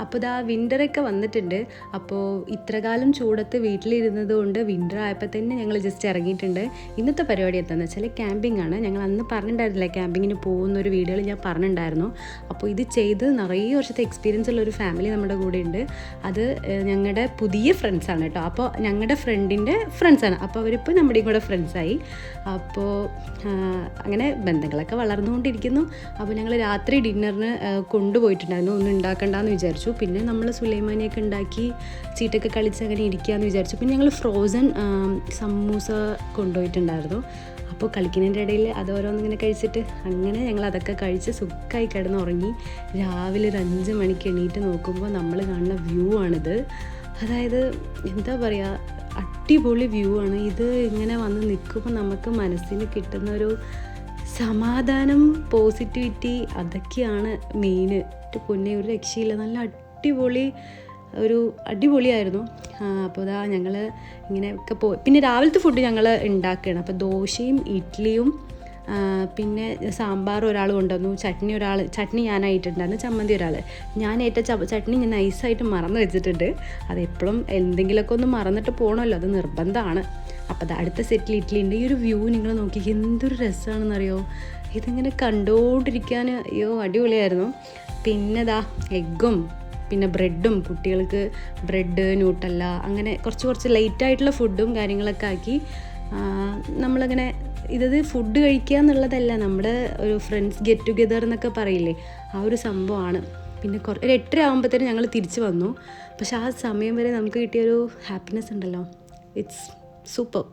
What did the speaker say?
അപ്പോൾ ഇതാ വിൻ്ററൊക്കെ വന്നിട്ടുണ്ട്. അപ്പോൾ ഇത്രകാലം ചൂടത്ത് വീട്ടിലിരുന്നത് കൊണ്ട് വിൻ്റർ ആയപ്പോൾ തന്നെ ഞങ്ങൾ ജസ്റ്റ് ഇറങ്ങിയിട്ടുണ്ട്. ഇന്നത്തെ പരിപാടി എന്താണെന്ന് വെച്ചാൽ ക്യാമ്പിംഗ് ആണ്. ഞങ്ങൾ അന്ന് പറഞ്ഞിട്ടുണ്ടായിരുന്നില്ല ക്യാമ്പിങ്ങിന് പോകുന്നൊരു വീഡിയോയിൽ ഞാൻ പറഞ്ഞിട്ടുണ്ടായിരുന്നു. അപ്പോൾ ഇത് ചെയ്ത് നിറയെ വർഷത്തെ എക്സ്പീരിയൻസ് ഉള്ളൊരു ഫാമിലി നമ്മുടെ കൂടെ ഉണ്ട്. അത് ഞങ്ങളുടെ പുതിയ ഫ്രണ്ട്സാണ് കേട്ടോ. അപ്പോൾ ഞങ്ങളുടെ ഫ്രണ്ടിൻ്റെ ഫ്രണ്ട്സാണ്. അപ്പോൾ അവരിപ്പോൾ നമ്മുടെയും കൂടെ ഫ്രണ്ട്സായി. അപ്പോൾ അങ്ങനെ ബന്ധങ്ങളൊക്കെ വളർന്നുകൊണ്ടിരിക്കുന്നു. അപ്പോൾ ഞങ്ങൾ രാത്രി ഡിന്നറിന് കൊണ്ടുപോയിട്ടുണ്ടായിരുന്നു. ഒന്നും ഉണ്ടാക്കണ്ടെന്ന് വിചാരിച്ചു. പിന്നെ നമ്മൾ സുലൈമാനിയൊക്കെ ഉണ്ടാക്കി ചീട്ടൊക്കെ കളിച്ച് അങ്ങനെ ഇരിക്കാമെന്ന് വിചാരിച്ചു. പിന്നെ ഞങ്ങൾ ഫ്രോസൺ സമൂസ കൊണ്ടുപോയിട്ടുണ്ടായിരുന്നു. അപ്പോൾ കളിക്കുന്നതിൻ്റെ ഇടയിൽ അത് ഓരോന്നിങ്ങനെ കഴിച്ചിട്ട് അങ്ങനെ ഞങ്ങൾ അതൊക്കെ കഴിച്ച് സുഖമായി കിടന്നുറങ്ങി. രാവിലെ ഒരു 5 മണിക്ക് എണീറ്റ് നോക്കുമ്പോൾ നമ്മൾ കാണുന്ന വ്യൂ ആണിത്. അതായത് എന്താ പറയുക, അടിപൊളി വ്യൂ ആണ് ഇത്. ഇങ്ങനെ വന്ന് നിൽക്കുമ്പോൾ നമുക്ക് മനസ്സിന് കിട്ടുന്നൊരു സമാധാനം, പോസിറ്റിവിറ്റി, അതൊക്കെയാണ് മെയിൻ. പൊന്നെ ഒരു രക്ഷയില്ല, നല്ല അടിപൊളിയായിരുന്നു. അപ്പോൾ ഇതാ ഞങ്ങൾ ഇങ്ങനെയൊക്കെ പിന്നെ രാവിലത്തെ ഫുഡ് ഞങ്ങൾ ഉണ്ടാക്കുകയാണ്. അപ്പോൾ ദോശയും ഇഡ്ഡലിയും പിന്നെ സാമ്പാർ ഒരാൾ കൊണ്ടുവന്നു, ചട്നി ഞാനായിട്ടുണ്ടായിരുന്നു, ചമ്മന്തി ഒരാൾ. ഞാൻ ചട്നി ഞാൻ നൈസായിട്ട് മറന്നു വെച്ചിട്ടുണ്ട്. അതെപ്പോഴും എന്തെങ്കിലുമൊക്കെ ഒന്ന് മറന്നിട്ട് പോകണമല്ലോ, അത് നിർബന്ധമാണ്. അപ്പോൾ അത് അടുത്ത സെറ്റിൽ ഇഡ്ഡലി ഉണ്ട്. ഈ ഒരു വ്യൂ നിങ്ങൾ നോക്കി എന്തൊരു രസമാണെന്നറിയോ. ഇതിങ്ങനെ കണ്ടുകൊണ്ടിരിക്കാൻ അടിപൊളിയായിരുന്നു. പിന്നെ എഗ്ഗും പിന്നെ ബ്രെഡും, കുട്ടികൾക്ക് ബ്രെഡ്, ന്യൂട്ടല്ല, അങ്ങനെ കുറച്ച് ലൈറ്റായിട്ടുള്ള ഫുഡും കാര്യങ്ങളൊക്കെ ആക്കി നമ്മളങ്ങനെ ഫുഡ് കഴിക്കുക എന്നുള്ളതല്ല, നമ്മുടെ ഒരു ഫ്രണ്ട്സ് ഗെറ്റ് ടുഗെദർ എന്നൊക്കെ പറയില്ലേ, ആ ഒരു സംഭവമാണ്. പിന്നെ ഒരു 8:30 ആകുമ്പോഴത്തേനും ഞങ്ങൾ തിരിച്ചു വന്നു. പക്ഷെ ആ സമയം വരെ നമുക്ക് കിട്ടിയൊരു ഹാപ്പിനെസ് ഉണ്ടല്ലോ, ഇറ്റ്സ് സൂപ്പർ.